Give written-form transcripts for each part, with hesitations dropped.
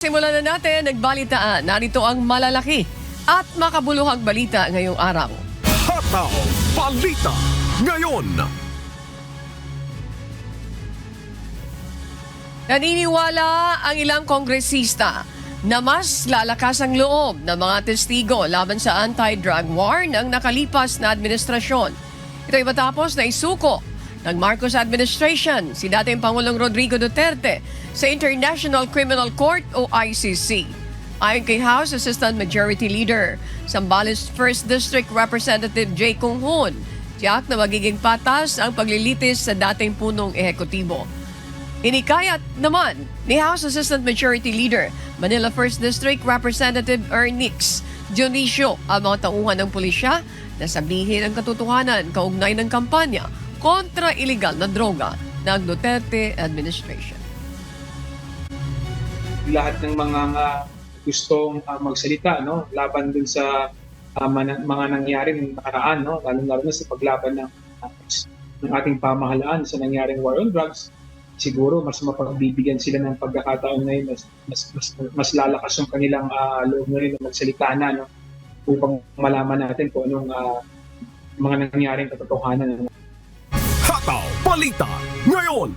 Simulan na natin, nagbalitaan. Narito ang malalaki at makabuluhang balita ngayong araw. Hataw Balita ngayon. Naniniwala ang ilang kongresista na mas lalakas ang loob ng mga testigo laban sa anti-drug war ng nakalipas na administrasyon. Ito ay matapos na isuko ng Marcos administration si dating Pangulong Rodrigo Duterte sa International Criminal Court o ICC. Ayon kay House Assistant Majority Leader Zambales 1st District Representative Jay Conghon, tiyak na magiging patas ang paglilitis sa dating punong ehekutibo. Inikayat naman ni House Assistant Majority Leader Manila 1st District Representative Ernix Dionisio ang mga tauhan ng pulisya na sabihin ang katotohanan kaugnay ng kampanya kontra illegal na droga ng Duterte administration. Lahat ng mga gustong magsalita laban dun sa mga nangyari ng nakaraan, lalo na sa paglaban ng ating pamahalaan sa nangyaring war on drugs, siguro mas mapagbibigyan sila ng pagkakataon ngayon, mas lalakas yung kanilang loob ngayon na magsalita na upang malaman natin kung anong mga nangyaring katotohanan. Hataw Balita ngayon.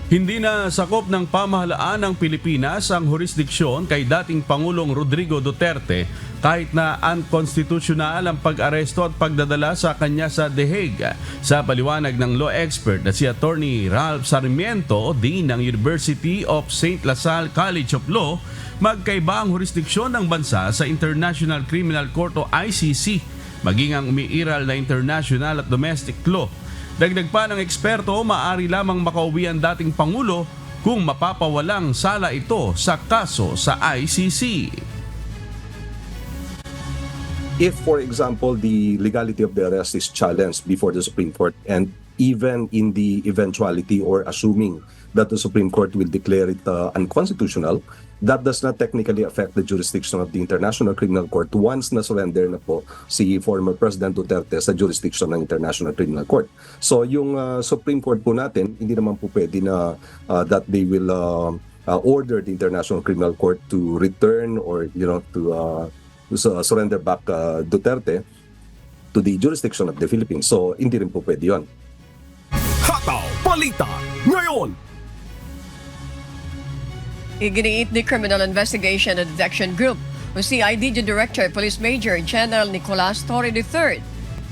Hindi na sakop ng pamahalaan ng Pilipinas ang jurisdiksyon kay dating Pangulong Rodrigo Duterte kahit na unconstitutional ang pag-aresto at pagdadala sa kanya sa The Hague. Sa paliwanag ng law expert na si Attorney Ralph Sarmiento, Dean ng University of St. LaSalle College of Law, magkaiba ang jurisdiksyon ng bansa sa International Criminal Court o ICC, maging ang umiiral na international at domestic law. Dagdag pa ng eksperto, maaari lamang makauwi ang dating Pangulo kung mapapawalang sala ito sa kaso sa ICC. If, for example, the legality of the arrest is challenged before the Supreme Court, and even in the eventuality or assuming that the Supreme Court will declare it unconstitutional, that does not technically affect the jurisdiction of the International Criminal Court once na-surrender na po si former President Duterte sa jurisdiction ng International Criminal Court. So yung Supreme Court po natin, hindi naman po pwede na that they will order the International Criminal Court to return or to surrender back Duterte to the jurisdiction of the Philippines. So hindi rin po pwede yun. Hataw Balita ngayon. Iginiit ni Criminal Investigation and Detection Group o CIDG Director Police Major General Nicolas Torre III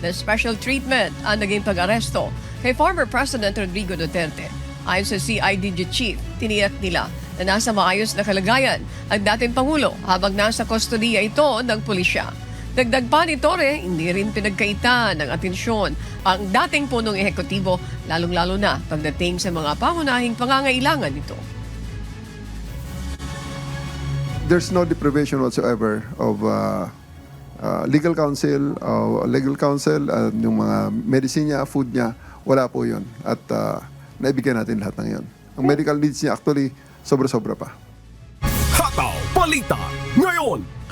na special treatment ang naging pag-aresto kay former President Rodrigo Duterte. Ayon sa CIDG Chief, tiniyak nila na nasa maayos na kalagayan ang dating Pangulo habang nasa kustodiya ito ng pulisya. Dagdag pa ni Torre, hindi rin pinagkaitan ng atensyon ang dating punong ehekutibo, lalong-lalo na pagdating sa mga pangunahing pangangailangan nito. There's no deprivation whatsoever of legal counsel, yung mga medicine niya, food niya, wala po yun. At naibigyan natin lahat ng yun. Ang medical needs niya actually sobra-sobra pa. Hataw Balita ngayon.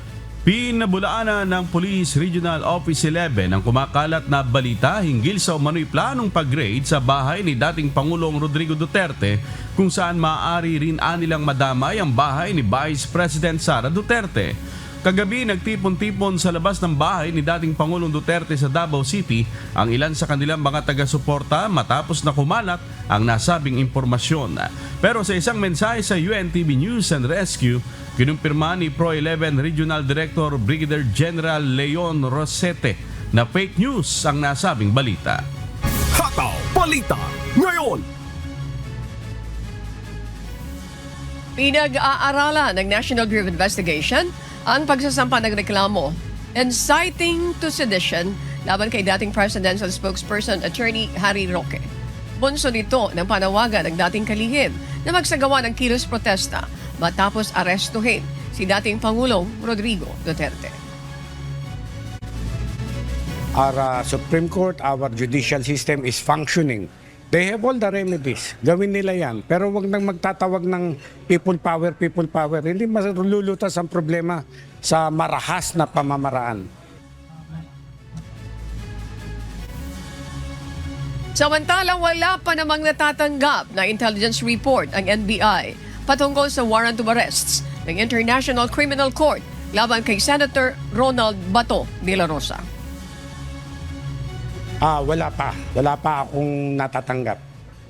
Pinabulaanan ng Police Regional Office 11 ang kumakalat na balita hinggil sa umano'y planong pag-raid sa bahay ni dating Pangulong Rodrigo Duterte kung saan maaari rin anilang madamay ang bahay ni Vice President Sara Duterte. Kagabi nagtipon-tipon sa labas ng bahay ni dating Pangulong Duterte sa Davao City ang ilan sa kanilang mga taga-suporta matapos na kumalat ang nasabing impormasyon. Pero sa isang mensahe sa UNTV News and Rescue, kinumpirma ni Pro 11 Regional Director Brigadier General Leon Rosete na fake news ang nasabing balita. Hataw Balita ngayon. Pinag-aaralan ng National Bureau of Investigation ang pagsasampa ng reklamo inciting to sedition laban kay dating presidential spokesperson Attorney Harry Roque. Bunso nito ng panawagan ng dating kalihim na magsagawa ng kilos protesta matapos arestuhin si dating Pangulong Rodrigo Duterte. Our Supreme Court, our judicial system is functioning. They have all the remedies. Gawin nila yan. Pero wag nang magtatawag ng people power. Hindi malulutas ang problema sa marahas na pamamaraan. Samantalang wala pa namang natatanggap na intelligence report ang NBI patungkol sa warrant of arrests ng International Criminal Court laban kay Senator Ronald Bato de la Rosa. Wala pa. Wala pa akong natatanggap.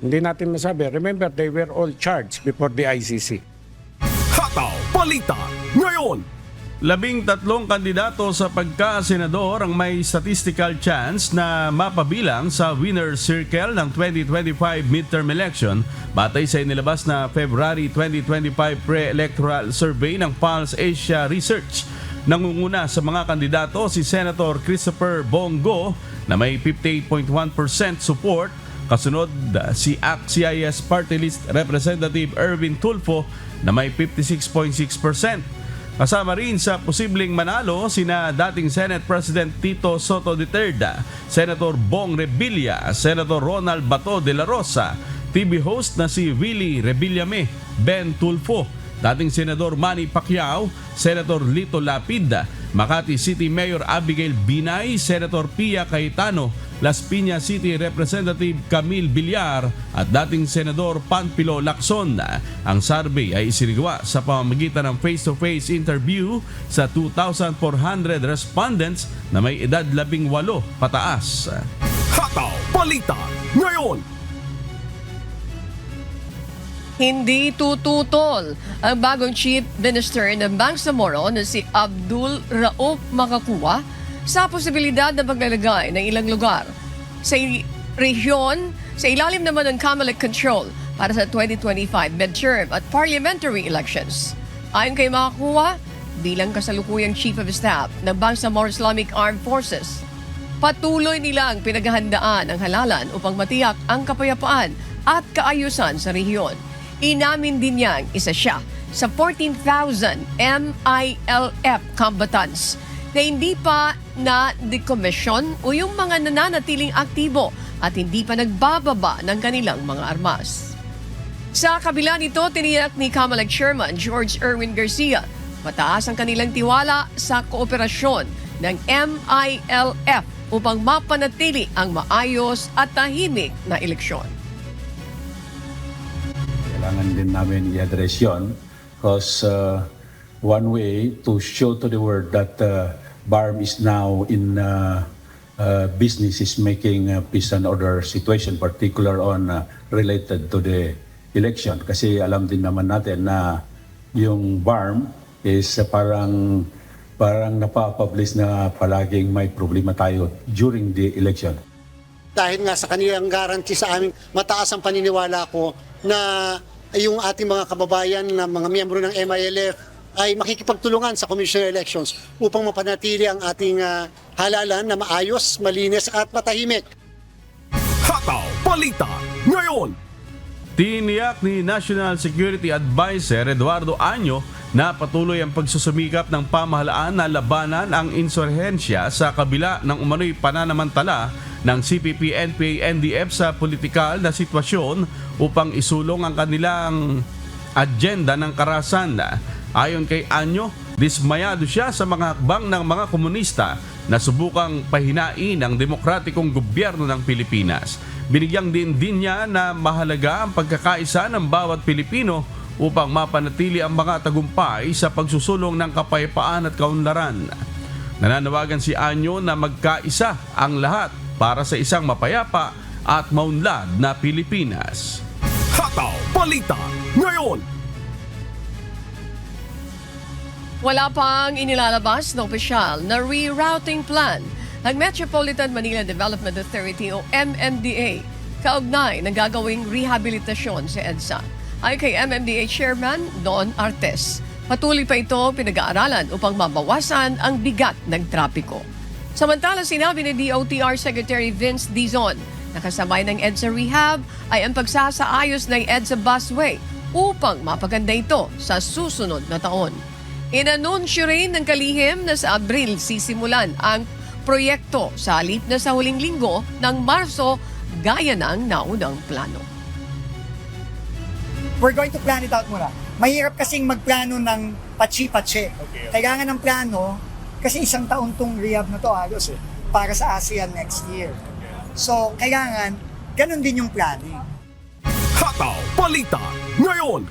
Hindi natin masabi. Remember, they were all charged before the ICC. Hataw Balita ngayon. 13 kandidato sa pagka-senador ang may statistical chance na mapabilang sa winner's circle ng 2025 midterm election batay sa inilabas na February 2025 pre-electoral survey ng Pulse Asia Research. Nangunguna sa mga kandidato si Senator Christopher Bongo na may 58.1% support. Kasunod si ACT-CIS Party List Representative Erwin Tulfo na may 56.6%. Kasama rin sa posibleng manalo sina dating Senate President Tito Soto III, Senator Bong Revilla, Senator Ronald Bato de la Rosa, TV host na si Willie Revillame, Ben Tulfo, dating Senador Manny Pacquiao, Senator Lito Lapid, Makati City Mayor Abigail Binay, Senator Pia Cayetano, Las Piñas City Representative Camille Villar at dating Senador Panfilo Lacson. Ang survey ay isinagawa sa pamamagitan ng face-to-face interview sa 2,400 respondents na may edad 18 pataas. Hataw Balita ngayon. Hindi tututol ang bagong Chief Minister ng Bangsamoro na si Abdul Rauf Makakuwa sa posibilidad na paglalagay ng ilang lugar sa rehiyon sa ilalim naman ng Comelec control para sa 2025 midterm at parliamentary elections. Ayon kay Makakuwa, bilang kasalukuyang Chief of Staff ng Bangsamoro Islamic Armed Forces, patuloy nilang pinaghahandaan ang halalan upang matiyak ang kapayapaan at kaayusan sa rehiyon. Inamin din niyang isa siya sa 14,000 MILF combatants na hindi pa na-decommission o yung mga nananatiling aktibo at hindi pa nagbababa ng kanilang mga armas. Sa kabila nito, tiniyak ni Comelec Chairman George Erwin Garcia, mataas ang kanilang tiwala sa kooperasyon ng MILF upang mapanatili ang maayos at tahimik na eleksyon. Kailangan din namin i-address yun because one way to show to the world that BARM is now in business is making peace and order situation, particular on related to the election. Kasi alam din naman natin na yung BARM is parang napapublish na palaging may problema tayo during the election. Dahil nga sa kanilang guarantee sa amin, mataas ang paniniwala ko na yung ating mga kababayan na mga miyembro ng MILF ay makikipagtulungan sa Commission on Elections upang mapanatili ang ating halalan na maayos, malinis at matahimik. Hataw Balita ngayon. Tiniyak ni National Security Advisor Eduardo Año na patuloy ang pagsusumikap ng pamahalaan na labanan ang insurhensya sa kabila ng umano'y pananamantala ng CPP, NPA, NDF sa politikal na sitwasyon upang isulong ang kanilang agenda ng karahasan. Ayon kay Año, dismayado siya sa mga hakbang ng mga komunista na subukang pahinain ang demokratikong gobyerno ng Pilipinas. Binigyang din niya na mahalaga ang pagkakaisa ng bawat Pilipino upang mapanatili ang mga tagumpay sa pagsusulong ng kapayapaan at kaunlaran. Nananawagan si Año na magkaisa ang lahat para sa isang mapayapa at maunlad na Pilipinas. Hataw Balita ngayon. Wala pang inilalabas na opisyal na rerouting plan ng Metropolitan Manila Development Authority o MMDA kaugnay ng gagawing rehabilitasyon sa EDSA. Ay kay MMDA Chairman Don Artes, patuloy pa ito pinag-aaralan upang mabawasan ang bigat ng trapiko. Samantala, sinabi ni DOTR Secretary Vince Dizon na kasabay ng EDSA Rehab ay ang pagsasaayos ng EDSA Busway upang mapaganda ito sa susunod na taon. Inanunsyo rin ng kalihim na sa Abril sisimulan ang proyekto sa halip na sa huling linggo ng Marso gaya ng naunang plano. We're going to plan it out muna. Mahirap kasing magplano ng patsi-patsi. Kailangan ng plano kasi isang taon tong rehab na to halos para sa ASEAN next year. So, kailangan ganun din yung planning. Hataw Balita ngayon.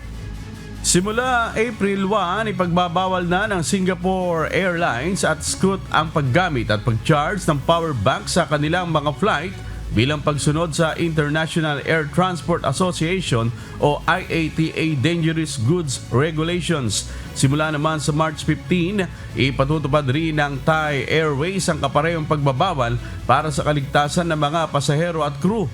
Simula April 1, ipagbabawal na ng Singapore Airlines at Scoot ang paggamit at pag-charge ng power bank sa kanilang mga flight bilang pagsunod sa International Air Transport Association o IATA Dangerous Goods Regulations. Simula naman sa March 15, ipatutupad rin ng Thai Airways ang kaparehong pagbabawal para sa kaligtasan ng mga pasahero at crew.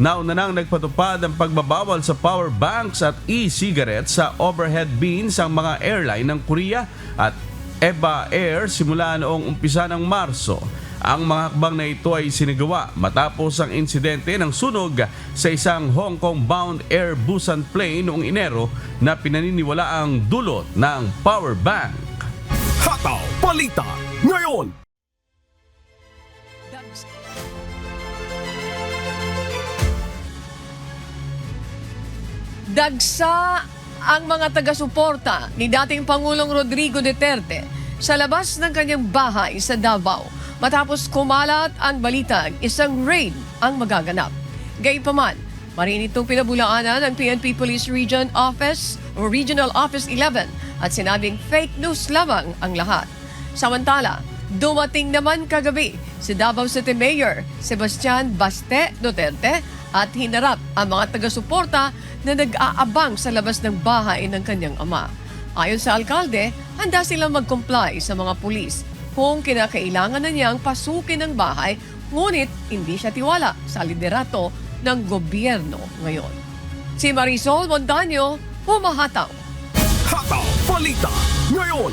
Nauna nang nagpatupad ang pagbabawal sa power banks at e-cigarettes sa overhead bins ang mga airline ng Korea at EVA Air simula noong umpisa ng Marso. Ang mga hakbang na ito ay sinagawa matapos ang insidente ng sunog sa isang Hong Kong-bound Air Busan plane noong Enero na pinaniniwala ang dulot ng power bank. Hataw Balita ngayon. Dagsa ang mga taga-suporta ni dating Pangulong Rodrigo Duterte sa labas ng kanyang bahay sa Davao matapos kumalat ang balitang isang raid ang magaganap. Gayunpaman, marin itong pinabulaanan ng PNP Police Regional Office 11 at sinabing fake news lamang ang lahat. Samantala, dumating naman kagabi si Davao City Mayor Sebastian Baste Duterte at hinarap ang mga taga-suporta na nag-aabang sa labas ng bahay ng kanyang ama. Ayon sa alkalde, handa silang mag-comply sa mga pulis kung kinakailangan na niyang pasukin ang bahay, ngunit hindi siya tiwala sa liderato ng gobyerno ngayon. Si Marisol Montaño, humahataw. Hataw Balita ngayon.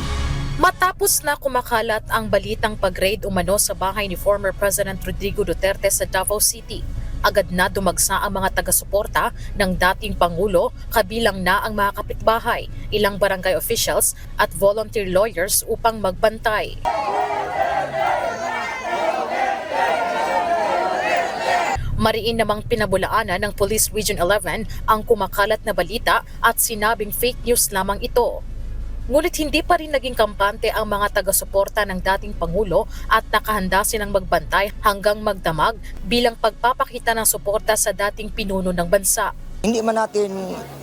Matapos na kumakalat ang balitang pag-raid umano sa bahay ni former President Rodrigo Duterte sa Davao City, agad na dumagsa ang mga taga-suporta ng dating Pangulo, kabilang na ang mga kapitbahay, ilang barangay officials at volunteer lawyers upang magbantay. Mariin namang pinabulaanan ng Police Region 11 ang kumakalat na balita at sinabing fake news lamang ito. Ngunit hindi pa rin naging kampante ang mga taga-suporta ng dating Pangulo at nakahanda silang magbantay hanggang magdamag bilang pagpapakita ng suporta sa dating pinuno ng bansa. Hindi man natin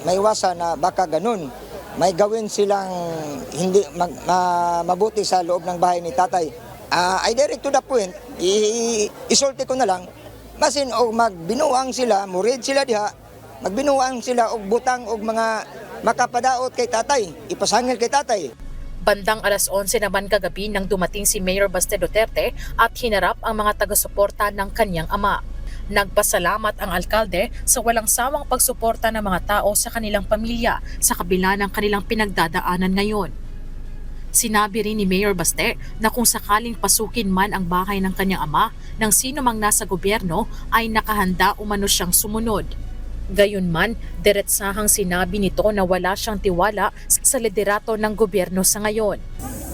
maiwasan na baka ganun. May gawin silang hindi mabuti sa loob ng bahay ni tatay. I direct to the point, isulti ko na lang, masin o magbinuang sila, murid sila diha, magbinuang sila og butang og mga makapadaot kay tatay, ipasangil kay tatay. Bandang alas 11 naman kagabi nang dumating si Mayor Baste Duterte at hinarap ang mga taga-suporta ng kanyang ama. Nagpasalamat ang alkalde sa walang sawang pagsuporta ng mga tao sa kanilang pamilya sa kabila ng kanilang pinagdadaanan ngayon. Sinabi rin ni Mayor Baste na kung sakaling pasukin man ang bahay ng kanyang ama ng sino mang nasa gobyerno ay nakahanda umano siyang sumunod. Gayunman, diretsahang sinabi nito na wala siyang tiwala sa liderato ng gobyerno sa ngayon.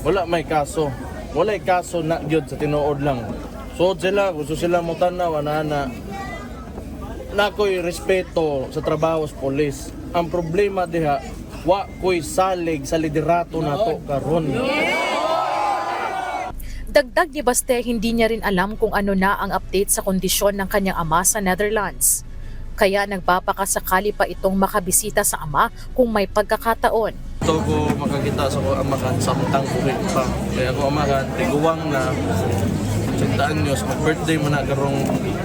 Wala may kaso. Wala kaso na gyud sa tinuod lang. So sila, gusto sila mo tanaw na ko'y respeto sa trabaho sa polis. Ang problema diha, wa ko'y salig sa liderato nato karon. Dagdag ni Baste, hindi niya rin alam kung ano na ang update sa kondisyon ng kanyang ama sa Netherlands. Kaya nagpapakasakali pa itong makabisita sa ama kung may pagkakataon. Ito ko makakita sa ko amakan samtang uwi pa. Kaya ko amakan, tiguwang na sintaan nyo, sa birthday mo na karong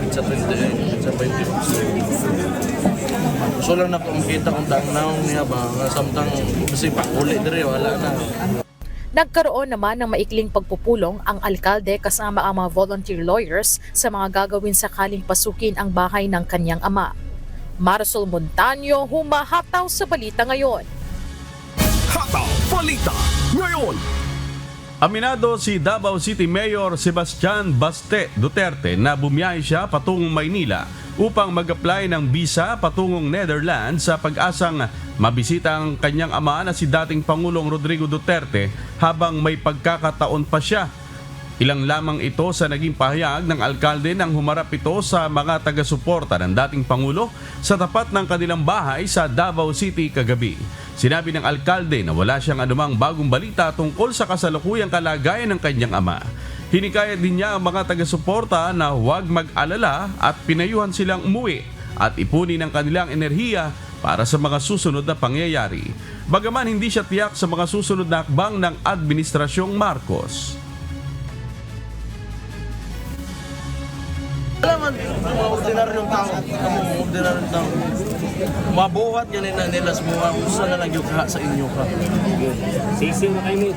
sa 28, sa 20. So lang na ko makita kung tangnaw niya ba, samtang kasi uli dire, wala na. Nagkaroon naman ng maikling pagpupulong ang alkalde kasama ang mga volunteer lawyers sa mga gagawin sakaling pasukin ang bahay ng kanyang ama. Marisol Montaño, humahataw sa balita ngayon. Hataw Balita ngayon. Aminado si Davao City Mayor Sebastian Baste Duterte na bumiyahe siya patungong Maynila upang mag-apply ng visa patungong Netherlands sa pag-asang mabisita ang kanyang ama na si dating Pangulong Rodrigo Duterte habang may pagkakataon pa siya. Ilang lamang ito sa naging pahayag ng alkalde nang humarap ito sa mga taga-suporta ng dating Pangulo sa tapat ng kanilang bahay sa Davao City kagabi. Sinabi ng alkalde na wala siyang anumang bagong balita tungkol sa kasalukuyang kalagayan ng kanyang ama. Hinikayat din niya ang mga taga-suporta na huwag mag-alala at pinayuhan silang umuwi at ipunin ang kanilang enerhiya para sa mga susunod na pangyayari. bagaman hindi siya tiyak sa mga susunod na hakbang ng Administrasyong Marcos. Alam mga ordinaryong tao, mga ordinaryong tao, mabuhat yan na nila sa mga usa na lang yung sa inyo ka. Sisiw na kayo.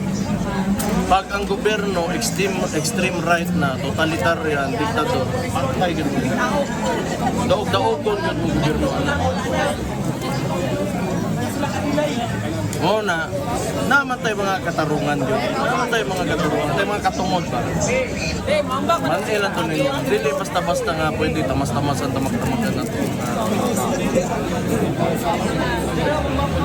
Pag ang gobyerno, extreme right na, totalitarian, diktador, patay ganun. Daog-daogon yun ang gobyerno. Oo na, naman tayo mga katarungan yun. Naman tayo mga katarungan, tayo mga katungod ba? Manilan to ninyo. Hindi basta-basta nga pwede tamas-tamasan, tamak-tamakan na to.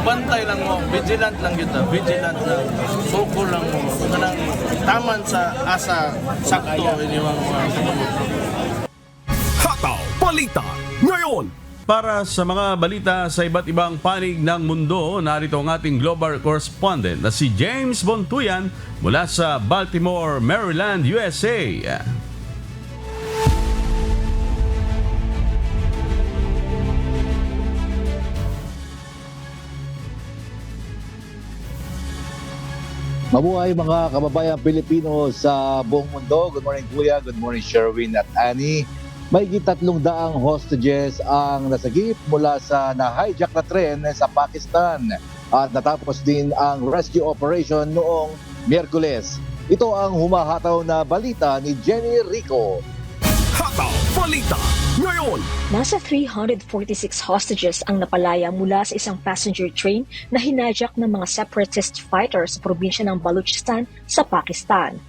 Bantay lang mo, vigilant lang yun. Vigilant lang. Soko lang mo. Kanang taman sa asa, sakto, iniwang mga katungod. Hataw Balita ngayon. Para sa mga balita sa iba't ibang panig ng mundo, narito ang ating global correspondent na si James Bontuyan mula sa Baltimore, Maryland, USA. Mabuhay mga kababayang Pilipino sa buong mundo. Good morning Kuya, good morning Sherwin at Annie. Mahigit 300 hostages ang nasagip mula sa na-hijack na tren sa Pakistan at natapos din ang rescue operation noong Miyerkules. Ito ang humahataw na balita ni Jenny Rico. Hataw Balita ngayon. Nasa 346 hostages ang napalaya mula sa isang passenger train na hinajak ng mga separatist fighters sa probinsya ng Balochistan sa Pakistan.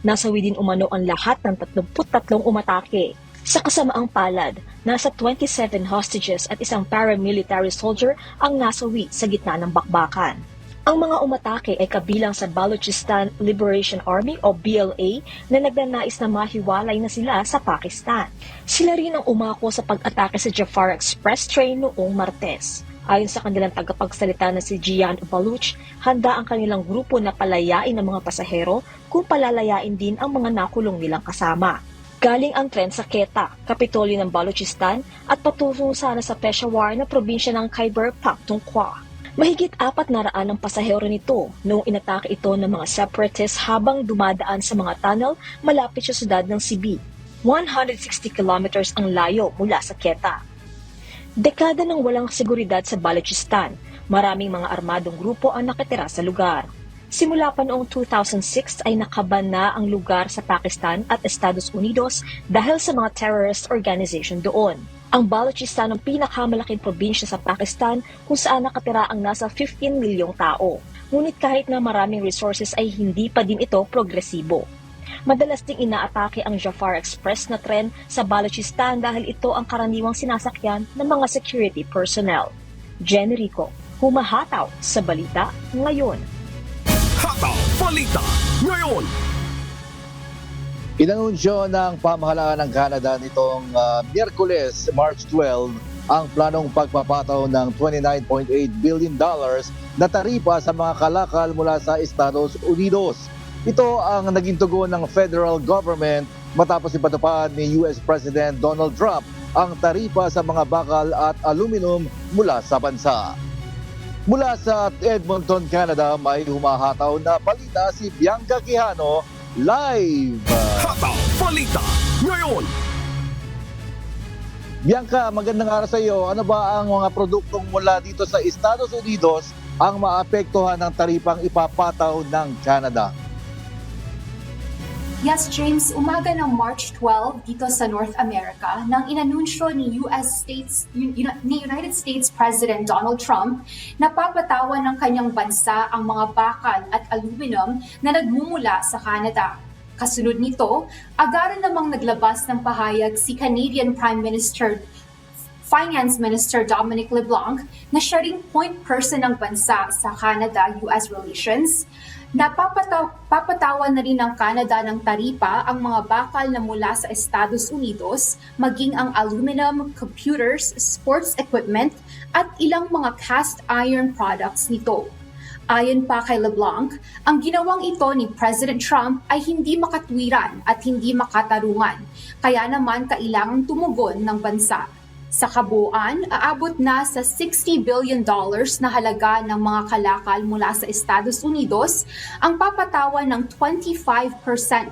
Nasawi din umano ang lahat ng 33 umatake. Sa kasamaang palad, nasa 27 hostages at isang paramilitary soldier ang nasawi sa gitna ng bakbakan. Ang mga umatake ay kabilang sa Balochistan Liberation Army o BLA na nagnanais na mahiwalay na sila sa Pakistan. Sila rin ang umako sa pag-atake sa Jafar Express train noong Martes. Ayon sa kanilang tagapagsalita na si Jian Baluch, handa ang kanilang grupo na palayain ang mga pasahero kung palalayain din ang mga nakulong nilang kasama. Galing ang tren sa Quetta, kapitolyo ng Balochistan at patungo sana sa Peshawar na probinsya ng Khyber Pakhtunkhwa. Mahigit 400 ang pasahero nito noong inatake ito ng mga separatists habang dumadaan sa mga tunnel malapit sa siyudad ng Sibi. 160 kilometers ang layo mula sa Quetta. Dekada ng walang seguridad sa Balochistan, maraming mga armadong grupo ang nakatira sa lugar. Simula pa noong 2006 ay nakaban na ang lugar sa Pakistan at Estados Unidos dahil sa mga terrorist organization doon. Ang Balochistan ang pinakamalaking probinsya sa Pakistan kung saan nakatira ang nasa 15 milyong tao. Ngunit kahit na maraming resources ay hindi pa din ito progresibo. Madalas ding inaatake ang Jafar Express na tren sa Balochistan dahil ito ang karaniwang sinasakyan ng mga security personnel. Jenny Rico, humahataw sa balita ngayon. Hataw Balita ngayon. Inanunsyo ng pamahalaan ng Canada nitong Miyerkules, March 12, ang planong pagpapataw ng $29.8 billion na taripa sa mga kalakal mula sa Estados Unidos. Ito ang naging tugon ng federal government matapos ipatupad ni US President Donald Trump ang taripa sa mga bakal at aluminum mula sa bansa. Mula sa Edmonton, Canada, may humahataw na balita si Bianca Quijano live. Hataw Balita ngayon. Bianca, magandang araw sa iyo. Ano ba ang mga produktong mula dito sa Estados Unidos ang maapektuhan ng taripang ipapataw ng Canada? Yes, James, umaga ng March 12 dito sa North America nang inanunsyo ni United States President Donald Trump na papatawan ng kanyang bansa ang mga bakal at aluminum na nagmumula sa Canada. Kasunod nito, agaran namang naglabas ng pahayag si Canadian Finance Minister Dominic LeBlanc na siya ring point person ng bansa sa Canada-US relations. Papatawan na rin ng Canada ng taripa ang mga bakal na mula sa Estados Unidos, maging ang aluminum, computers, sports equipment, at ilang mga cast iron products nito. Ayon pa kay LeBlanc, ang ginawang ito ni President Trump ay hindi makatwiran at hindi makatarungan, kaya naman kailangang tumugon ng bansa. Sa kabuuan, aabot na sa $60 billion na halaga ng mga kalakal mula sa Estados Unidos ang papatawan ng 25%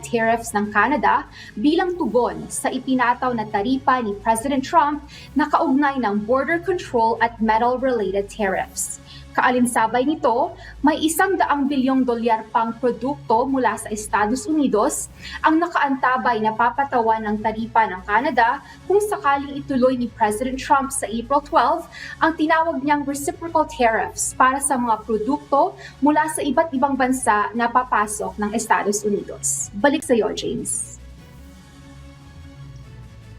tariffs ng Canada bilang tugon sa ipinataw na taripa ni President Trump na kaugnay ng border control at metal-related tariffs. Kaalinsabay nito, may $100 bilyong pang produkto mula sa Estados Unidos ang nakaantabay na papatawan ng taripa ng Canada kung sakaling ituloy ni President Trump sa April 12 ang tinawag niyang reciprocal tariffs para sa mga produkto mula sa iba't ibang bansa na papasok ng Estados Unidos. Balik sa iyo, James.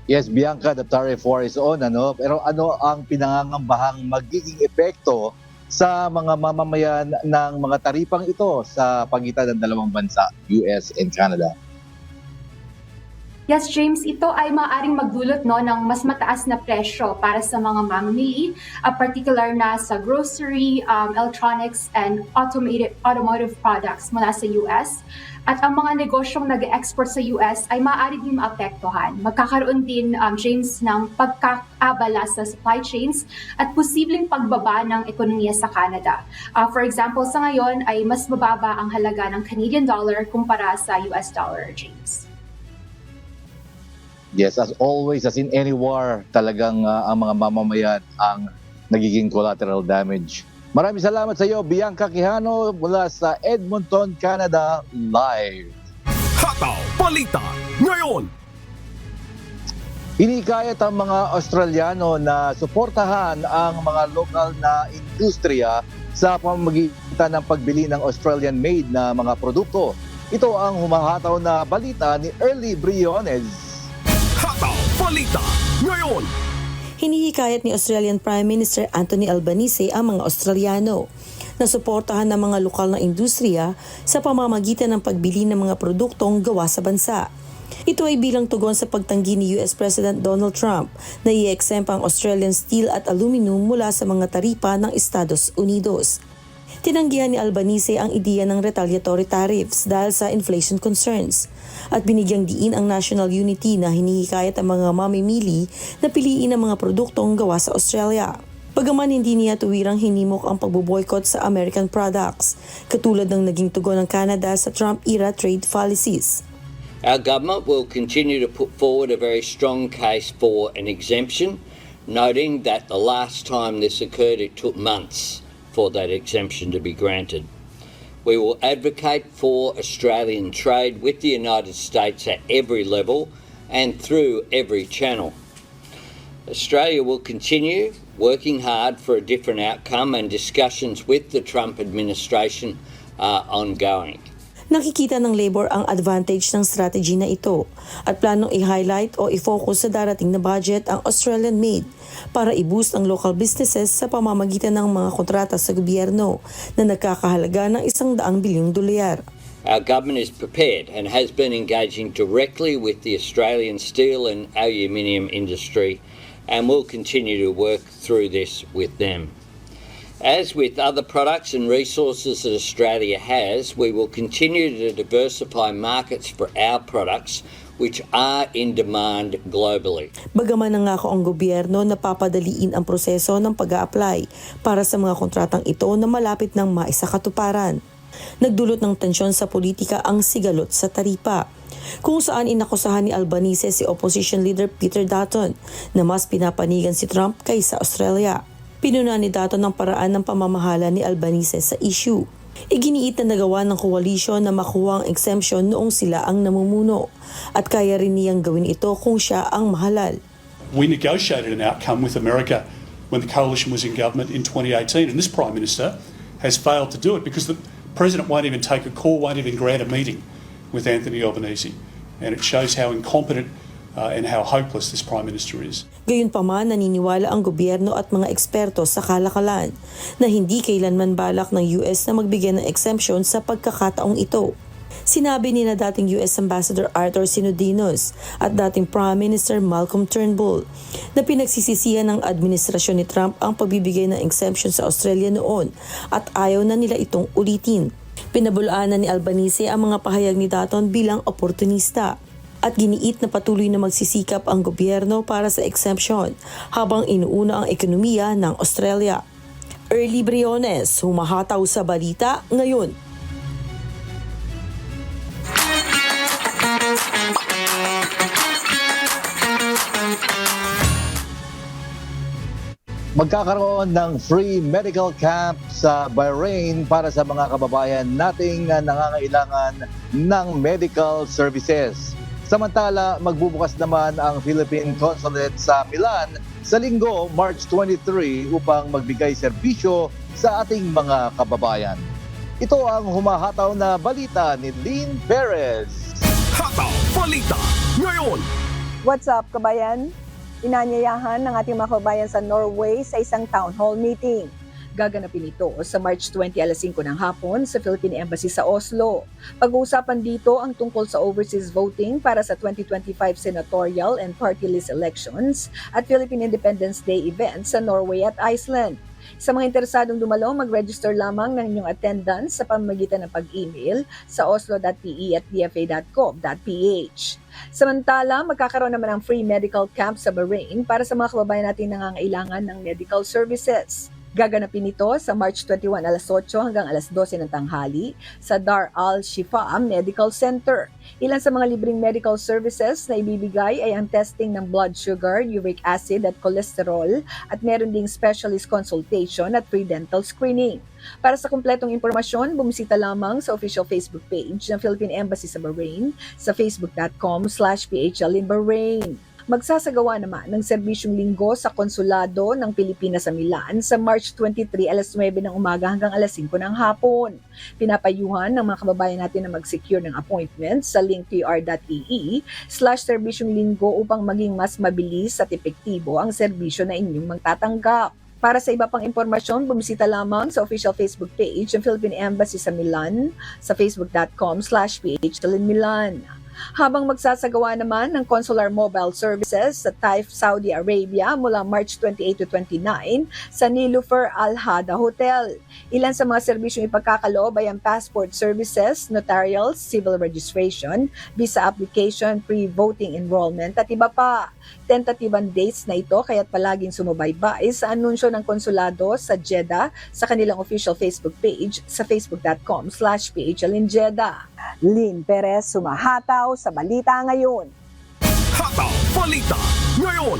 Yes, Bianca, the tariff war is on, pero ano ang pinangangambahang magiging epekto sa mga mamamayan ng mga taripang ito sa pagitan ng dalawang bansa, US and Canada? Yes, James, ito ay maaaring magdulot ng mas mataas na presyo para sa mga mamimili, particular na sa grocery, electronics, and automotive products mula sa US. At ang mga negosyong nag-export sa US ay maaari din maapektuhan. Magkakaroon din, James, ng pagkakabala sa supply chains at posibleng pagbaba ng ekonomiya sa Canada. For example, sa ngayon ay mas mababa ang halaga ng Canadian dollar kumpara sa US dollar, James. Yes, as always, as in any war, talagang ang mga mamamayan ang nagiging collateral damage. Maraming salamat sa iyo, Bianca Quijano, mula sa Edmonton, Canada, live. Hataw Balita ngayon. Hinikayat ang mga Australiano na suportahan ang mga lokal na industriya sa pamamagitan ng pagbili ng Australian-made na mga produkto. Ito ang humahataw na balita ni Early Briones. Hataw Balita ngayon. Hinihikayat ni Australian Prime Minister Anthony Albanese ang mga Australiano na suportahan ng mga lokal na industriya sa pamamagitan ng pagbili ng mga produktong gawa sa bansa. Ito ay bilang tugon sa pagtanggi ni US President Donald Trump na i-exempt ang Australian steel at aluminum mula sa mga taripa ng Estados Unidos. Tinanggihan ni Albanese ang ideya ng retaliatory tariffs dahil sa inflation concerns at binigyang diin ang national unity na hinihikayat ang mga mamimili na piliin ang mga produktong gawa sa Australia. Bagaman hindi niya tuwirang hinimok ang pagboboycott sa American products, katulad ng naging tugon ng Canada sa Trump-era trade policies. Our government will continue to put forward a very strong case for an exemption, noting that the last time this occurred it took months for that exemption to be granted. We will advocate for Australian trade with the United States at every level and through every channel. Australia will continue working hard for a different outcome, and discussions with the Trump administration are ongoing. Nakikita ng Labor ang advantage ng strategy na ito at planong i-highlight o i-focus sa darating na budget ang Australian-made para i-boost ang local businesses sa pamamagitan ng mga kontrata sa gobyerno na nagkakahalaga ng $100 bilyong. Our government is prepared and has been engaging directly with the Australian steel and aluminium industry, and will continue to work through this with them. As with other products and resources that Australia has, we will continue to diversify markets for our products which are in demand globally. Bagaman nangako ang gobyerno na papadaliin ang proseso ng pag-a-apply para sa mga kontratang ito na malapit ng maisakatuparan. Nagdulot ng tensyon sa politika ang sigalot sa taripa, kung saan inakusahan ni Albanese si opposition leader Peter Dutton na mas pinapanigan si Trump kaysa Australia. Pinuna ni Dutton ang paraan ng pamamahala ni Albanese sa issue. Iginiit na nagawa ng koalisyon na makuha ang exemption noong sila ang namumuno at kaya rin niyang gawin ito kung siya ang mahalal. We negotiated an outcome with America when the coalition was in government in 2018, and this Prime Minister has failed to do it because the President won't even take a call, won't even grant a meeting with Anthony Albanese. And it shows how incompetent and how hopeless this Prime Minister is. Gayunpaman, naniniwala ang gobyerno at mga eksperto sa kalakalan na hindi kailanman balak ng US na magbigay ng exemption sa pagkakataong ito. Sinabi ni na dating US Ambassador Arthur Sinodinos at dating Prime Minister Malcolm Turnbull na pinagsisisihan ng administrasyon ni Trump ang pagbibigay ng exemption sa Australia noon at ayaw na nila itong ulitin. Pinabulaanan ni Albanese ang mga pahayag ni Dutton bilang oportunista. At giniit na patuloy na magsisikap ang gobyerno para sa exemption habang inuuna ang ekonomiya ng Australia. Early Briones, humahataw sa balita ngayon. Magkakaroon ng free medical camp sa Bahrain para sa mga kababayan nating nangangailangan ng medical services. Samantala, magbubukas naman ang Philippine Consulate sa Milan sa linggo, March 23 upang magbigay serbisyo sa ating mga kababayan. Ito ang humahataw na balita ni Lynn Perez. Hataw Balita ngayon. What's up, kabayan? Inanyayahan ng ating mga kababayan sa Norway sa isang town hall meeting. Gaganapin ito sa March 20 alas 5 ng hapon sa Philippine Embassy sa Oslo. Pag-uusapan dito ang tungkol sa overseas voting para sa 2025 senatorial and party list elections at Philippine Independence Day events sa Norway at Iceland. Sa mga interesadong dumalo, mag-register lamang ng inyong attendance sa pamamagitan ng pag-email sa oslo.pe@dfa.gov.ph. Samantala, magkakaroon naman ng free medical camp sa Bahrain para sa mga kababayan natin nangangailangan ng medical services. Gaganapin ito sa March 21 alas 8 hanggang alas 12 ng tanghali sa Dar al-Shifa Medical Center. Ilan sa mga libreng medical services na ibibigay ay ang testing ng blood sugar, uric acid at cholesterol at meron ding specialist consultation at free dental screening. Para sa kumpletong impormasyon, bumisita lamang sa official Facebook page ng Philippine Embassy sa Bahrain sa facebook.com/PHL in Bahrain. Magsasagawa naman ng serbisyong linggo sa Konsulado ng Pilipinas sa Milan sa March 23 alas 9 ng umaga hanggang alas 5 ng hapon. Pinapayuhan ng mga kababayan natin na mag-secure ng appointment sa linktr.ee/serbisyong linggo upang maging mas mabilis at epektibo ang serbisyo na inyong magtatanggap. Para sa iba pang impormasyon, bumisita lamang sa official Facebook page ng Philippine Embassy sa Milan sa facebook.com/PHL in Milan. Habang magsasagawa naman ng consular mobile services sa Taif, Saudi Arabia mula March 28 to 29 sa Nilofer Al-Hada Hotel. Ilan sa mga serbisyong ipagkakaloob ay ang passport services, notarials, civil registration, visa application, pre-voting enrollment at iba pa. Tentatiban dates na ito kaya't palaging sumubaybay sa anunsyo ng konsulado sa Jeddah sa kanilang official Facebook page sa facebook.com/PHL in Jeddah. Lynn Perez, sumahataw sa balita ngayon. Hataw Balita ngayon.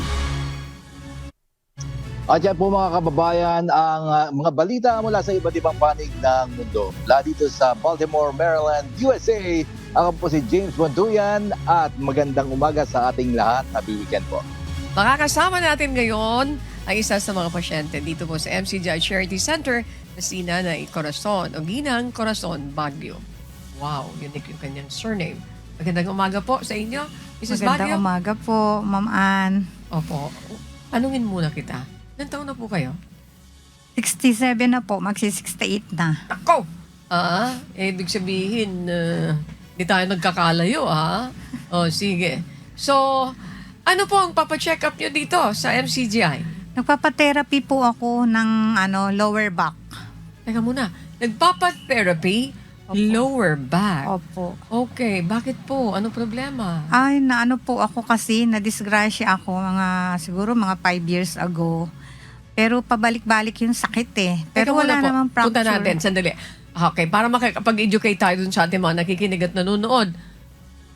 At yan po mga kababayan, ang mga balita mula sa iba't ibang panig ng mundo. Mula dito sa Baltimore, Maryland, USA, ako po si James Montuyan at magandang umaga sa ating lahat. Happy weekend po. Makakasama natin ngayon ang isa sa mga pasyente dito po sa MCGI Charity Center na si Nanay Corazon o Ginang Corazon Baguio. Wow, unique yung kanyang surname. Magandang umaga po sa inyo, Mrs. Baguio. Magandang umaga po, Ma'am Ann. Opo. Tanungin muna kita. Ilan taon na po kayo? 67 na po, magsi-68 na. Ako! Ibig sabihin, hindi tayo nagkakalayo, ha? O, sige. So, ano po ang papacheck up nyo dito sa MCGI? Nagpapa-therapy po ako ng lower back. Teka muna, nagpapa-therapy? Lower back? Opo. Okay, bakit po? Anong problema? Ay, naano po ako kasi, na-disgrasya ako siguro mga 5 years ago. Pero pabalik-balik yung sakit eh. Pero Teka, wala po. namang fracture. Punta natin, sandali. Okay, para makapag-educate tayo dun sa ating mga nakikinig at nanonood.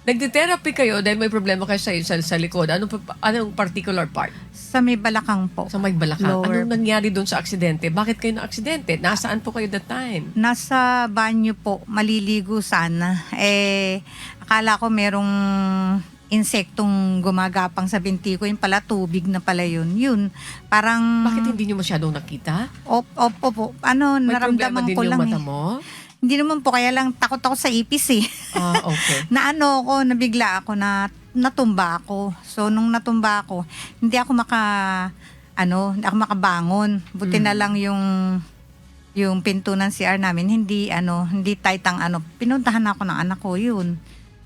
Nagde-therapy kayo dahil may problema kayo sa likod. Anong particular part? Sa may balakang po. Sa may balakang. Lower. Anong nangyari dun sa aksidente? Bakit kayo na-aksidente? Nasaan po kayo that time? Nasa banyo po, maliligo sana. Akala ko merong insektong gumagapang sa binti ko. Yung pala, tubig na pala yun. Yun, parang... Bakit hindi nyo masyadong nakita? Opo po. May Naramdaman problema din ko yung lang mata mo? Hindi naman po, kaya lang takot ako sa ipis eh. Okay. Nabigla ako, natumba ako. So, nung natumba ako, hindi ako makabangon. Buti na lang yung pinto ng CR namin, hindi tight ang pinuntahan ako ng anak ko, yun.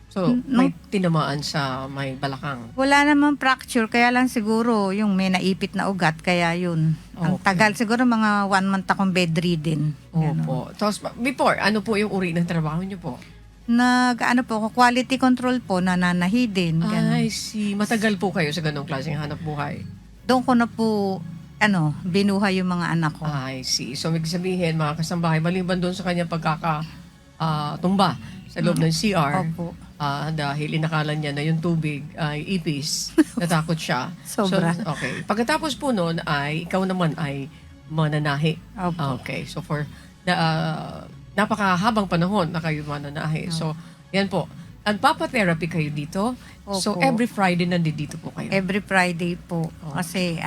So, may tinamaan sa may balakang? Wala namang fracture, kaya lang siguro yung may naipit na ugat, kaya yun. Ang tagal, siguro mga 1 month akong bedridden. Opo. Tapos, before, ano po yung uri ng trabaho niyo po? ano po, quality control po, nananahi din. Ganun. I see. Matagal po kayo sa ganong klaseng hanap buhay. Doon ko na po, binuhay yung mga anak ko. I see. So, may sabihin, mga kasambahay, maliban doon sa kanyang tumba sa loob ng CR, Opo. dahil inakala niya na yung tubig ay ipis, natakot siya. Sobra. So, okay. Pagkatapos po noon ay, ikaw naman ay mananahi. Opo. Okay. So, for napakahabang panahon na kayo mananahi. So, yan po. Nagpapa-therapy kayo dito. So, Opo. every Friday nandito po kayo. Every Friday po. Kasi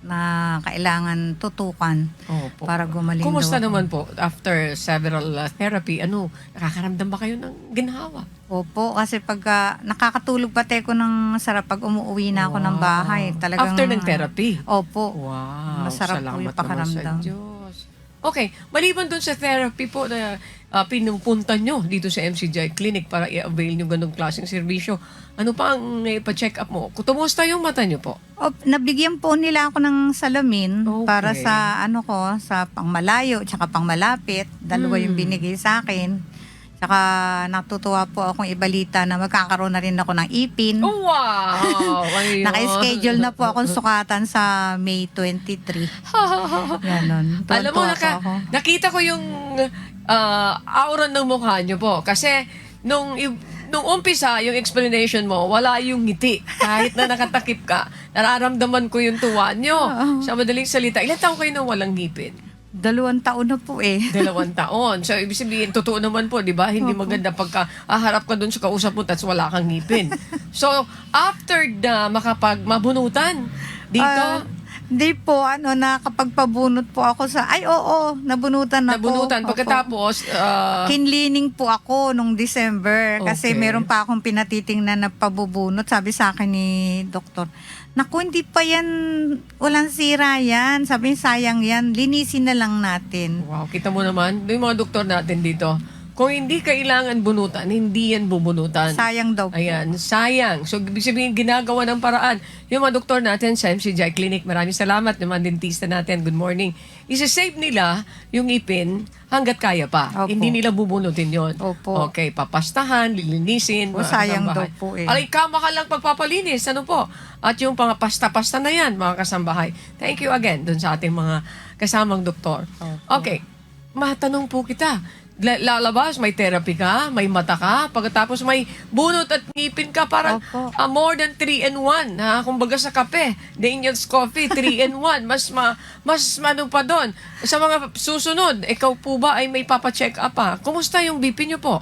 na kailangan tutukan Opo. para gumaling Kumusta daw. naman po after several therapy? Nakakaramdam ba kayo ng ginhawa? Opo, kasi pag nakakatulog pati ako ng sarap pag umuwi na ako ng bahay. Talagang, After ng therapy? Opo. Wow. Masarap po Salamat yung pakaramdam. naman sa Diyos. Okay, maliban dun sa therapy po na pinupunta nyo dito sa MCGI Clinic para i-avail nyo ganong klaseng serbisyo, ano pa ang ipa-check up mo? Kumusta yung mata nyo po? Nabigyan po nila ako ng salamin Okay. para sa sa pangmalayo tsaka pangmalapit. Dalawa yung binigay sa akin. Tsaka natutuwa po akong ibalita na magkakaroon na rin ako ng ipin. Oh, wow! Ayun. Naka-schedule na po akong sukatan sa May 23. Ganon. Alam mo, Tuwa po ako. nakita ko yung aura ng mukha nyo po. Kasi nung umpisa, yung explanation mo, wala yung ngiti. Kahit na nakatakip ka, nararamdaman ko yung tuwa nyo. Sa madaling salita, ilan taon kayo nang walang ngipin? 2 taon na po 2 taon. So, ibig sabihin, totoo naman po, di ba? Hindi maganda pagka harap ka doon sa kausap mo tapos wala kang ngipin. So, after na mabunutan dito, Hindi po, nakapagpabunot po ako nabunutan ako. nabunutan. Opo. Pagkatapos, Kinlining po ako nung December kasi Okay. meron pa akong pinatitingnan na pabubunot. Sabi sa akin ni doktor, naku, hindi pa yan, walang sira yan. Sabi, sayang yan, linisin na lang natin. wow, kita mo naman, yung mga doktor natin dito, kung hindi kailangan bunutan, hindi yan bubunutan. Sayang daw po. Ayan, sayang. So, ibig sabihin, ginagawa ng paraan. Yung mga doktor natin sa MCGI Clinic, maraming salamat. Yung mga dentista natin, good morning. Isa-save nila yung ipin hanggat kaya pa. Opo. Hindi nila bubunutin yon. Opo. Okay, papastahan, lilinisin. O, mga sayang kasambahay. daw po eh. Alay, kama ka lang pagpapalinis. Ano po? At yung mga pasta-pasta na yan, mga kasambahay. Thank you again dun sa ating mga kasamang doktor. Okay, matanong po kita. Lalabas, may therapy ka, may mata ka, pagkatapos may bunot at ngipin ka, parang more than 3-in-1. Kumbaga sa kape, Daniel's Coffee, 3-in-1. Mas ano pa doon. Sa mga susunod, ikaw po ba ay may papacheck up pa? Kumusta yung BP nyo po?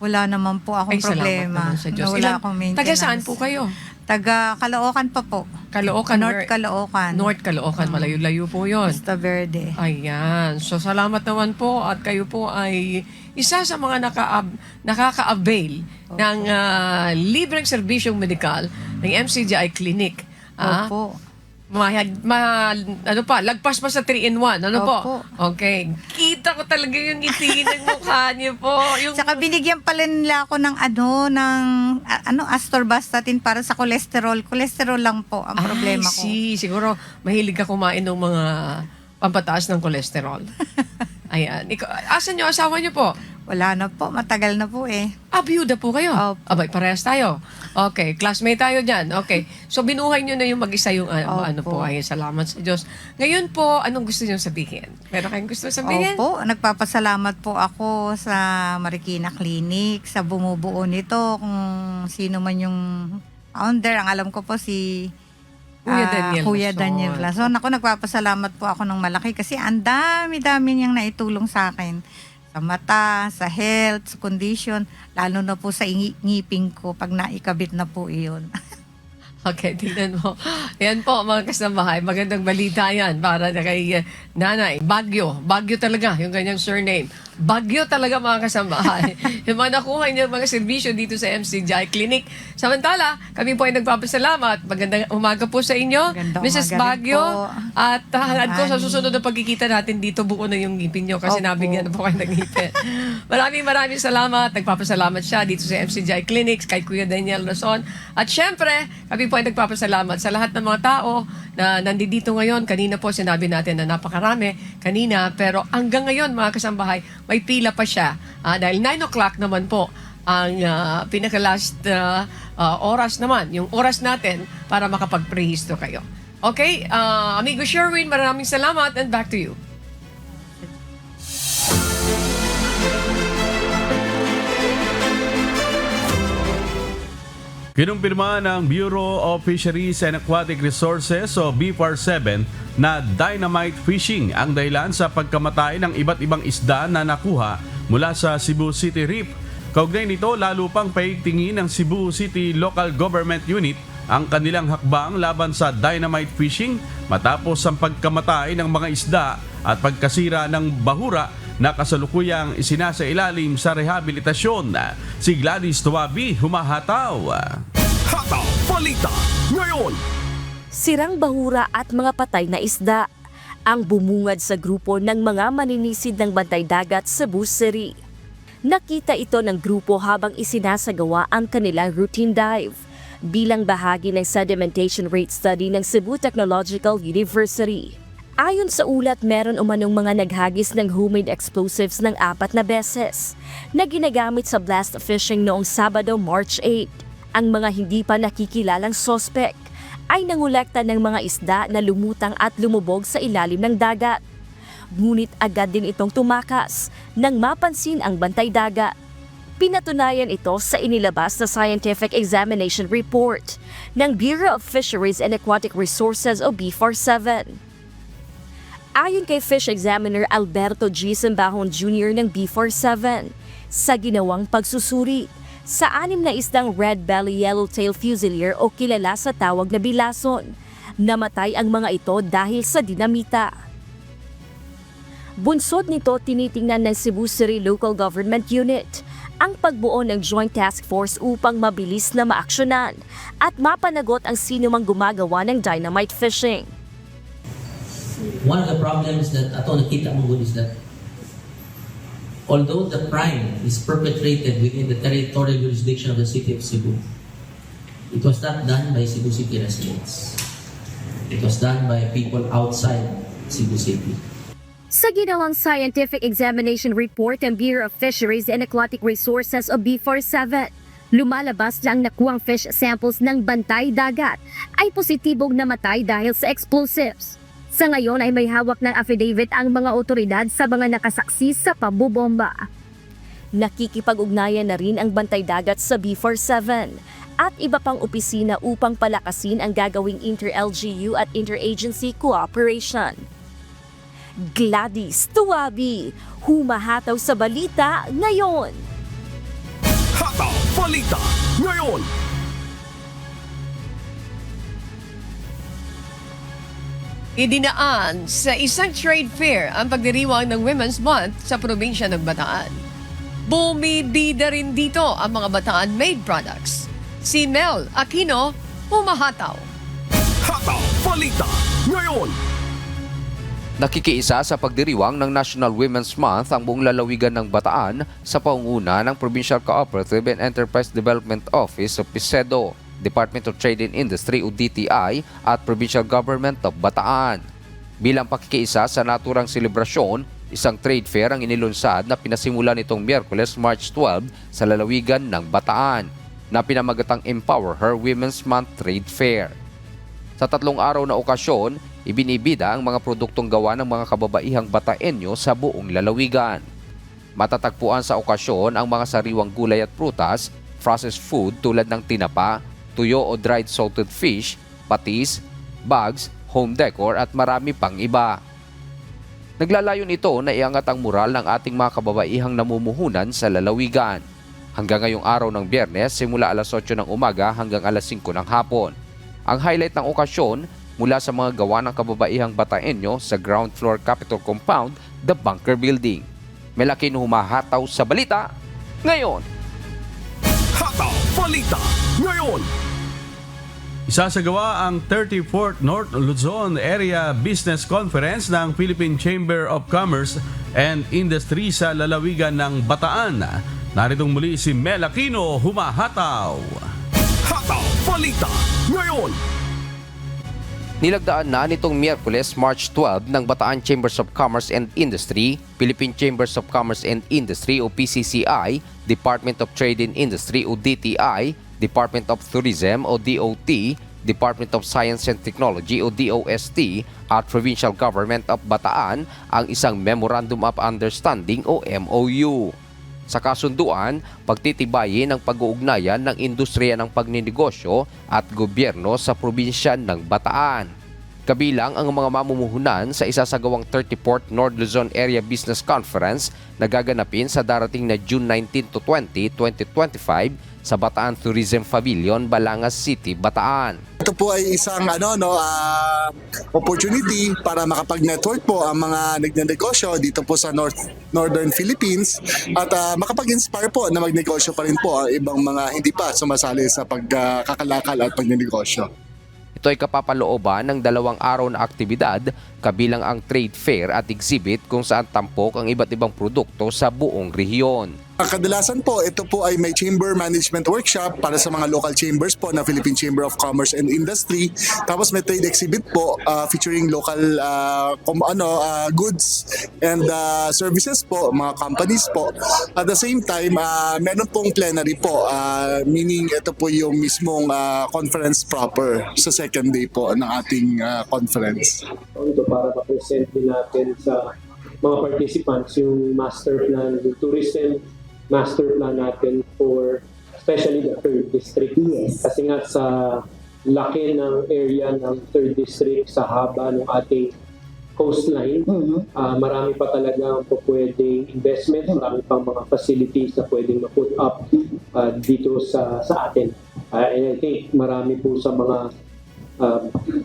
Wala naman po akong Ay, salamat problema. naman sa Diyos. Wala akong maintenance. Taga saan po kayo? Taga Caloocan pa po. Caloocan. North Caloocan. North Caloocan, malayo-layo po yun. Costa Verde. Ayan. So, salamat naman po at kayo po ay isa sa mga nakaka-avail ng libreng serbisyong medikal ng MCGI Clinic. Opo. Lagpas pa sa 3-in-1. Ano po? Opo. Okay. Kita ko talaga yung ngiti ng mukha niyo po. Tsaka binigyan pala nila ako ng Astorvastatin para sa cholesterol. Cholesterol lang po ang problema ko. Siguro mahilig ka kumain ng mga pampataas ng cholesterol. Ayan. Asan yung asawa niyo po? Wala na po. Matagal na po eh. Byuda po kayo? Opo. Abay, parehas tayo. Okay, classmate tayo dyan. Okay. So, binuhay nyo na yung mag-isa yung Opo. Ay, salamat sa Diyos. Ngayon po, anong gusto nyo sabihin? Meron kayong gusto sabihin? Opo, nagpapasalamat po ako sa Marikina Clinic, sa bumubuo nito, kung sino man yung founder. Ang alam ko po si Kuya Daniel Lason. Ako, nagpapasalamat po ako ng malaki kasi ang dami-dami niyang naitulong sa akin. Sa mata, sa health, sa condition, lalo na po sa ngipin ko pag naikabit na po iyon. Okay, tingnan mo. Yan po, mga kasambahay. Magandang balita yan para na kay nanay. Bagyo. Bagyo talaga, yung kanyang surname. Bagyo talaga, mga kasambahay. Yung mga nakuha niya mga serbisyo dito sa MCGI Clinic. Samantala, kami po ay nagpapasalamat. Magandang umaga po sa inyo, Magandang Mrs. umaga rin Bagyo. po. At hangad ko sa Ani. susunod na pagkikita natin dito, buo na yung ngipin nyo kasi Opo. nabigyan na po kayo ng ngipin. Maraming salamat. Nagpapasalamat siya dito sa MCGI Clinics kay Kuya Daniel Lason. At syempre, kami po ay nagpapasalamat sa lahat ng mga tao na nandito ngayon. Kanina po sinabi natin na napakarami kanina, pero hanggang ngayon mga kasambahay, may pila pa siya. Dahil 9 o'clock naman po ang pinaka-last oras naman, yung oras natin para makapag-prehisto kayo. Okay, amigo Sherwin, maraming salamat and back to you. Kinumpirma ng Bureau of Fisheries and Aquatic Resources o BFAR-7 na dynamite fishing ang dahilan sa pagkamatay ng iba't ibang isda na nakuha mula sa Cebu City Reef. Kaugnay nito, lalo pang paigtingin ng Cebu City Local Government Unit ang kanilang hakbang laban sa dynamite fishing matapos ang pagkamatay ng mga isda at pagkasira ng bahura na kasalukuyang isinasailalim sa rehabilitasyon. Si Gladys Tuwabi, humahataw. Hataw Balita ngayon. Sirang bahura at mga patay na isda ang bumungad sa grupo ng mga maninisid ng bantay dagat sa Cebu City. Nakita ito ng grupo habang isinasagawa ang kanilang routine dive bilang bahagi ng sedimentation rate study ng Cebu Technological University. Ayon sa ulat, meron umanong mga naghagis ng homemade explosives ng 4 na beses na ginagamit sa blast fishing noong Sabado, March 8. Ang mga hindi pa nakikilalang sospek ay nangolekta ng mga isda na lumutang at lumubog sa ilalim ng dagat. Ngunit agad din itong tumakas nang mapansin ang bantay dagat. Pinatunayan ito sa inilabas na scientific examination report ng Bureau of Fisheries and Aquatic Resources o BFAR-7. Ayon kay Fish Examiner Alberto G. Sambahon Jr. ng BFAR-7, sa ginawang pagsusuri sa 6 na isdang red belly yellowtail fusilier o kilala sa tawag na bilason, namatay ang mga ito dahil sa dinamita. Bunsod nito, tinitingnan ng Cebu City Local Government Unit ang pagbuo ng Joint Task Force upang mabilis na maaksyonan at mapanagot ang sinumang gumagawa ng dynamite fishing. One of the problems that ato nakita mo is that although the crime is perpetrated within the territorial jurisdiction of the city of Cebu, it was not done by Cebu City residents. It was done by people outside Cebu City. Sa ginawang scientific examination report ng Bureau of Fisheries and Aquatic Resources o BFAR-7, lumalabas na ang nakuwang fish samples ng bantay dagat ay positibong namatay dahil sa explosives. Sa ngayon ay may hawak ng affidavit ang mga otoridad sa mga nakasaksi sa pambubomba. Nakikipag-ugnayan na rin ang bantay dagat sa BFAR-7 at iba pang opisina upang palakasin ang gagawing inter-LGU at interagency cooperation. Gladys Tuwabi, humahataw sa balita ngayon. Hataw Balita ngayon. Idinaan sa isang trade fair ang pagdiriwang ng Women's Month sa probinsya ng Bataan. Bumibida rin dito ang mga Bataan-made products. Si Mel Aquino, humahataw. Hataw Balita ngayon. Nakikiisa sa pagdiriwang ng National Women's Month ang buong lalawigan ng Bataan sa pangunguna ng Provincial Cooperative and Enterprise Development Office o PICEDO, Department of Trade and Industry o DTI at Provincial Government of Bataan. Bilang pakikiisa sa naturang selebrasyon, isang trade fair ang inilunsad na pinasimula nitong Miyerkules, March 12 sa lalawigan ng Bataan na pinamagatang Empower Her Women's Month Trade Fair. Sa 3 araw na okasyon, ibinibida ang mga produktong gawa ng mga kababaihang Bataenyo sa buong lalawigan. Matatagpuan sa okasyon ang mga sariwang gulay at prutas, processed food tulad ng tinapa, tuyo o dried salted fish, patis, bags, home decor at marami pang iba. Naglalayon ito na iangat ang moral ng ating mga kababaihang namumuhunan sa lalawigan. Hanggang ngayong araw ng Biyernes, simula alas 8 ng umaga hanggang alas 5 ng hapon. Ang highlight ng okasyon mula sa mga gawa ng kababaihang Bataenyo sa ground floor Capitol Compound, The Bunker Building. Malaking humahataw sa balita ngayon. Hataw Balita ngayon. Isasagawa ang 34th North Luzon Area Business Conference ng Philippine Chamber of Commerce and Industry sa lalawigan ng Bataan. Naritong muli si Mel Aquino, humahataw. Hataw Balita ngayon. Nilagdaan na nitong Miyerkules, March 12 ng Bataan Chambers of Commerce and Industry, Philippine Chambers of Commerce and Industry o PCCI, Department of Trade and Industry o DTI, Department of Tourism o DOT, Department of Science and Technology o DOST at Provincial Government of Bataan ang isang Memorandum of Understanding o MOU. Sa kasunduan, pagtitibayin ang pag-uugnayan ng industriya ng pagninegosyo at gobyerno sa probinsya ng Bataan. Kabilang ang mga mamumuhunan sa isasagawang 34th North Luzon Area Business Conference na gaganapin sa darating na June 19 to 20, 2025 sa Bataan Tourism Pavilion, Balangas City, Bataan. Ito po ay isang opportunity para makapag-network po ang mga nagnenegosyo dito po sa Northern Philippines at makapag-inspire po na magnegosyo pa rin po ang ibang mga hindi pa sumasali sa pagkakalakal at pagnenegosyo. Ito ay kapapalooban ng 2 araw na aktibidad kabilang ang trade fair at exhibit kung saan tampok ang iba't ibang produkto sa buong rehiyon. Kadalasan po, ito po ay may chamber management workshop para sa mga local chambers po na Philippine Chamber of Commerce and Industry. Tapos may trade exhibit po featuring local goods and services po, mga companies po. At the same time, meron pong plenary po, meaning ito po yung mismong conference proper sa second day po ng ating conference. Ito para ma-present din natin sa mga participants yung master plan, yung tourism master plan natin for especially the 3rd district. Yes. Kasi nga sa laki ng area ng 3rd district, sa haba ng ating coastline, marami pa talaga ang pwedeng investment, marami pang mga facilities na pwedeng ma-put up dito sa atin. And I think marami po sa mga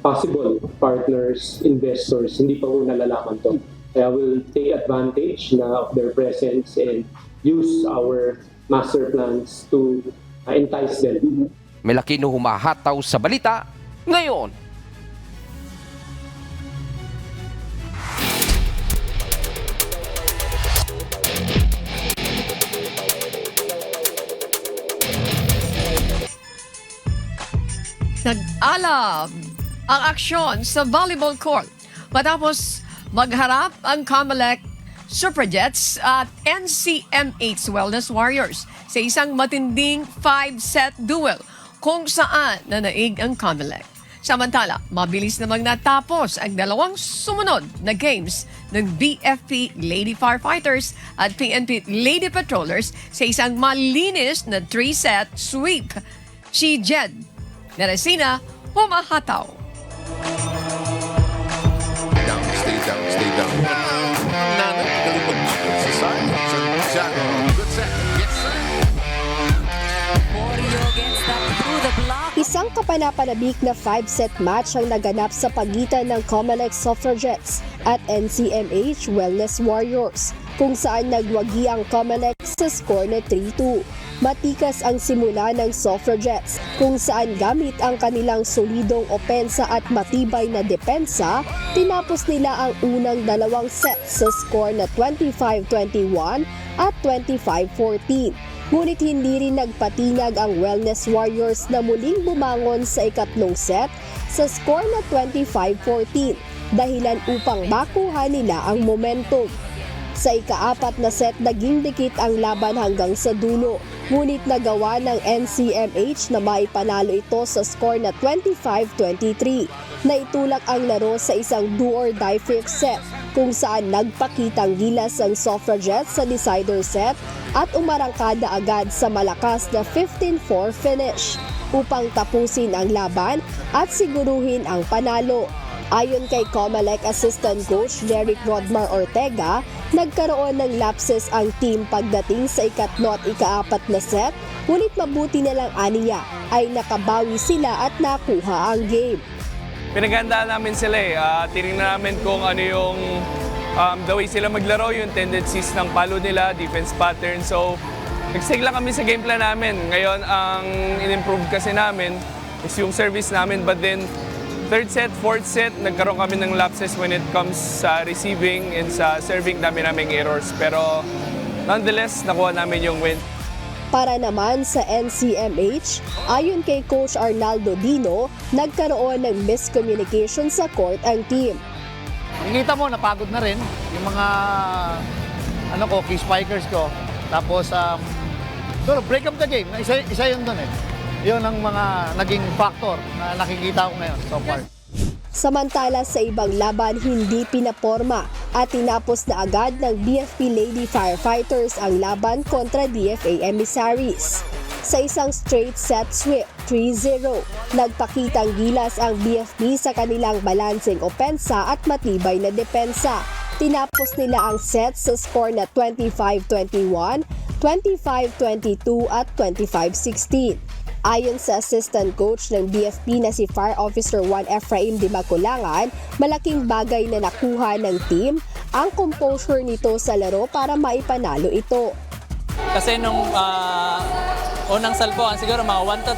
possible partners, investors, hindi pa po nalalaman to. Kaya we'll take advantage na of their presence and use our master plans to entice them. May laki na humahataw sa balita ngayon. Nag-alab ang aksyon sa volleyball court matapos magharap ang COMELEC Superjets at NCMH Wellness Warriors sa isang matinding 5-set duel kung saan nanaig ang COMELEC. Samantala, mabilis namang natapos ang 2 sumunod na games ng BFP Lady Firefighters at PNP Lady Patrollers sa isang malinis na 3-set sweep. Si Jed Neresina humahataw. Stay down. Nana, galing mag-exercise. Good set. Yes, sir. Isang kapanapanabik na 5-set match ang naganap sa pagitan ng COMELEC Suffragettes at NCMH Wellness Warriors, kung saan nagwagi ang COMELEC sa score na 3-2. Matikas ang simula ng Suffragettes, kung saan gamit ang kanilang solidong opensa at matibay na depensa, tinapos nila ang unang 2 sets sa score na 25-21 at 25-14. Ngunit hindi rin nagpatinag ang Wellness Warriors na muling bumangon sa ikatlong set sa score na 25-14, dahilan upang makuha nila ang momentum. Sa ika-4 na set, naging dikit ang laban hanggang sa dulo. Ngunit nagawa ng NCMH na maipanalo ito sa score na 25-23. Naitulak ang laro sa isang do-or-die 5th set, kung saan nagpakitang gilas ang Suffragettes sa decider set at umarangkada agad sa malakas na 15-4 finish upang tapusin ang laban at siguruhin ang panalo. Ayon kay COMELEC Assistant Coach Derek Rodmar Ortega, nagkaroon ng lapses ang team pagdating sa ikatlo at ika-4 na set, ngunit mabuti na lang aniya ay nakabawi sila at nakuha ang game. Pinaghandaan namin sila tinignan namin kung ano yung the way sila maglaro, yung tendencies ng palo nila, defense pattern. So, nag-stick lang kami sa game plan namin. Ngayon, ang in-improve kasi namin is yung service namin, but then 3rd set, 4th set, nagkaroon kami ng lapses when it comes sa receiving and sa serving, naming errors. Pero nonetheless, nakuha namin yung win. Para naman sa NCMH, ayon kay Coach Arnaldo Dino, nagkaroon ng miscommunication sa court ang team. Nakikita mo, napagod na rin yung mga key spikers ko. Tapos, break up the game. Isa yun doon eh. Yun ang mga naging factor na nakikita ko ngayon so far. Samantala sa ibang laban, hindi pinaporma at tinapos na agad ng BFP Lady Firefighters ang laban kontra DFA Emissaries. Sa isang straight set sweep, 3-0, nagpakitang gilas ang BFP sa kanilang balancing opensa at matibay na depensa. Tinapos nila ang set sa score na 25-21, 25-22 at 25-16. Ayon sa assistant coach ng BFP na si Fire Officer 1 Ephraim Di Maculangan, malaking bagay na nakuha ng team ang composure nito sa laro para maipanalo ito. Kasi nung unang salpuan, siguro mga 1 to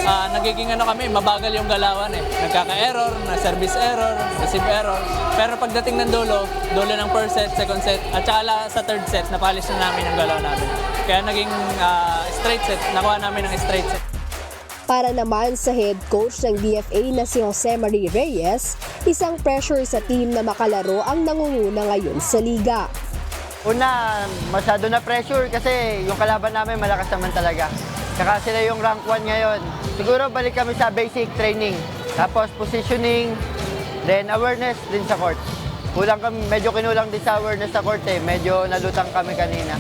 10, nagiging kami, mabagal yung galawan eh. Nagkaka-error, na-service error, receive error. Pero pagdating ng dulo ng first set, second set, at saka sa third set, napalis na namin ang galaw namin. Kaya naging straight set, nakuha namin ng straight set. Para naman sa head coach ng DFA na si Jose Marie Reyes, isang pressure sa team na makalaro ang nangunguna ngayon sa liga. Una, masyado na pressure kasi yung kalaban namin malakas naman talaga. Saka sila yung rank 1 ngayon. Siguro balik kami sa basic training. Tapos positioning, then awareness din sa court. Medyo kinulang din sa awareness sa court eh. Medyo nalutang kami kanina.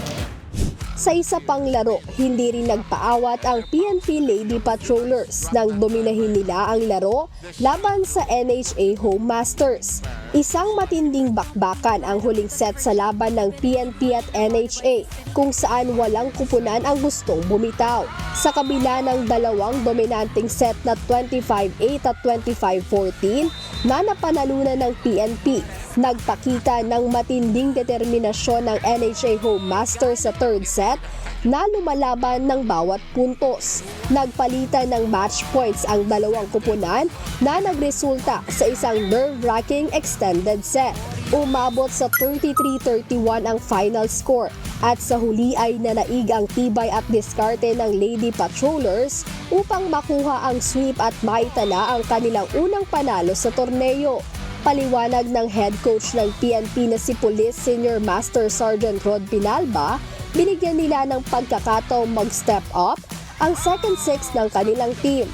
Sa isa pang laro, hindi rin nagpaawat ang PNP Lady Patrollers nang dominahin nila ang laro laban sa NHA Home Masters. Isang matinding bakbakan ang huling set sa laban ng PNP at NHA kung saan walang kupunan ang gustong bumitaw. Sa kabila ng dalawang dominanting set na 25-8 at 25-14 na napanalunan ng PNP, nagpakita ng matinding determinasyon ng NHA Home Masters sa third set na lumalaban ng bawat puntos. Nagpalitan ng match points ang dalawang kupunan na nagresulta sa isang nerve-wracking extended set. Umabot sa 33-31 ang final score at sa huli ay nanaig ang tibay at diskarte ng Lady Patrollers upang makuha ang sweep at maitala ang kanilang unang panalo sa torneo. Paliwanag ng head coach ng PNP na si Police Senior Master Sergeant Rod Pinalba, binigyan nila ng pagkakataong mag-step up ang second six ng kanilang team.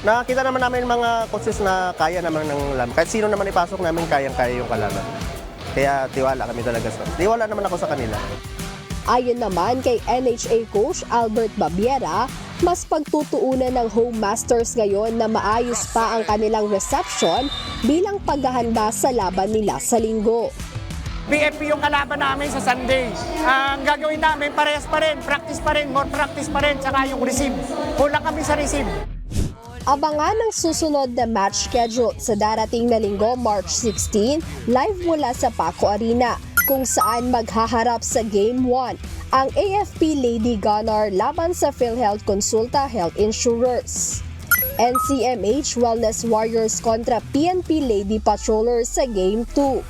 Nakita naman namin mga coaches na kaya naman ng laban. Kahit sino naman ipasok namin, kayang-kaya yung kalaban. Kaya tiwala kami talaga tiwala naman ako sa kanila. Ayon naman kay NHA coach Albert Babiera, mas pagtutuunan ng Home Masters ngayon na maayos pa ang kanilang reception bilang paghahanda sa laban nila sa linggo. BFP yung kalaban namin sa Sunday. Ang gagawin namin, parehas pa rin, practice pa rin, more practice pa rin, tsaka yung receive. Kulang kami sa receive. Abangan ang susunod na match schedule sa darating na linggo, March 16, live mula sa Paco Arena, kung saan maghaharap sa Game 1 ang AFP Lady Gunner laban sa PhilHealth Consulta Health Insurers. NCMH Wellness Warriors kontra PNP Lady Patrollers sa Game 2.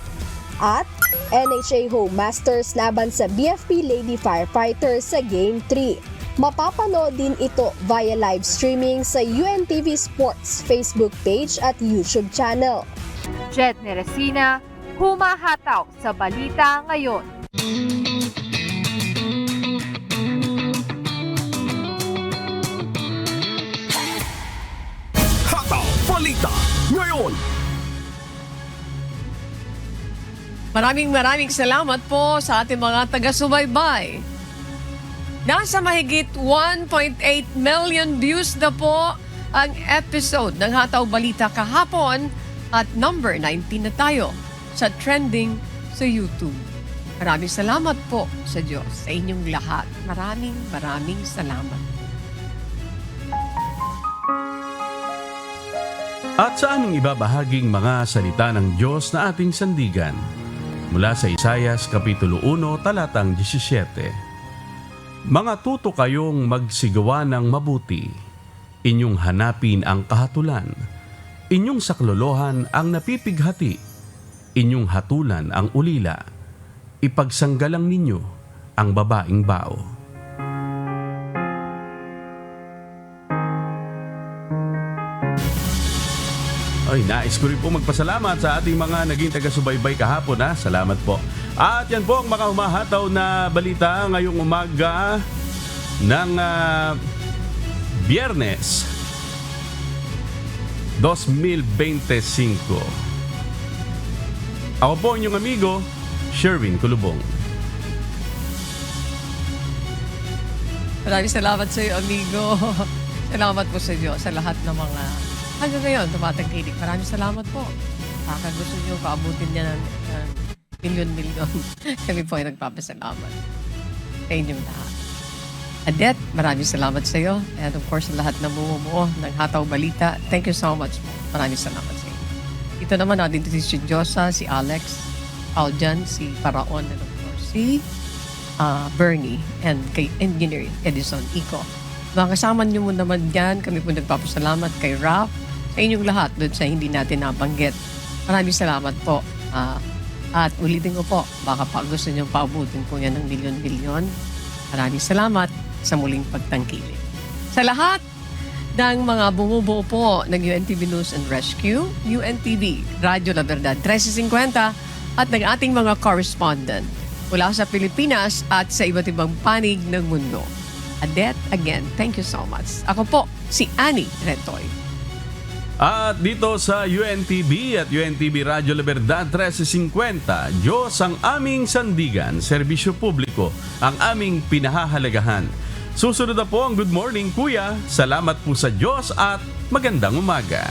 At NHA Home Masters laban sa BFP Lady Firefighters sa Game 3. Mapapanood din ito via live streaming sa UNTV Sports Facebook page at YouTube channel. Jed Neresina, humahataw sa Balita Ngayon. Hataw Balita Ngayon. Maraming salamat po sa ating mga taga-subaybay. Nasa mahigit 1.8 million views na po ang episode ng Hataw Balita kahapon at number 19 na tayo sa trending sa YouTube. Maraming salamat po sa Diyos, sa inyong lahat. Maraming salamat. At sa aming ibabahaging mga salita ng Diyos na ating sandigan mula sa Isaias Kapitulo 1, talatang 17. Mga tuto kayong magsigawa ng mabuti, inyong hanapin ang kahatulan, inyong saklolohan ang napipighati, inyong hatulan ang ulila, ipagsanggalang ninyo ang babaeng bao. Ay, nais ko rin po magpasalamat sa ating mga naging taga-subaybay kahapon. Salamat po. At yan po ang mga humahataw na balita ngayong umaga ng Biyernes 2025. Ako po inyong amigo, Sherwin Kulubong. Maraming salamat sa iyo, amigo. Salamat po sa Diyos sa lahat ng mga hanggang ngayon tumatangkilik. Maraming salamat po. Baka gusto niyo paabutin niya ng milyon-milyon. Kami po ay nagpapasalamat sa inyong lahat. Adet, maraming salamat sa iyo. And of course, sa lahat na bumubuo ng Hataw Balita. Thank you so much po. Maraming salamat sa iyo. Ito naman natin si Josa, si Alex, Aljan, si Paraon, and of course, si Bernie, and kay Engineer Edison Ico. Mga kasama niyo mo naman dyan, kami po nagpapasalamat kay Raf, sa inyong lahat doon sa hindi natin nabanggit. Maraming salamat po. At ulitin ko po, baka pa gusto niyo paabutin po yan ng milyon-milyon. Maraming salamat sa muling pagtangkilik. Sa lahat ng mga bumubuo po ng UNTV News and Rescue, UNTV, Radyo La Verdad 1350 at ng ating mga correspondent mula sa Pilipinas at sa iba't ibang panig ng mundo. Adet, again, thank you so much. Ako po, si Annie Retoy. At dito sa UNTV at UNTV Radyo La Verdad 1350, Diyos ang aming sandigan, serbisyo publiko ang aming pinahahalagahan. Susunod na po ang Good Morning Kuya. Salamat po sa Diyos at magandang umaga.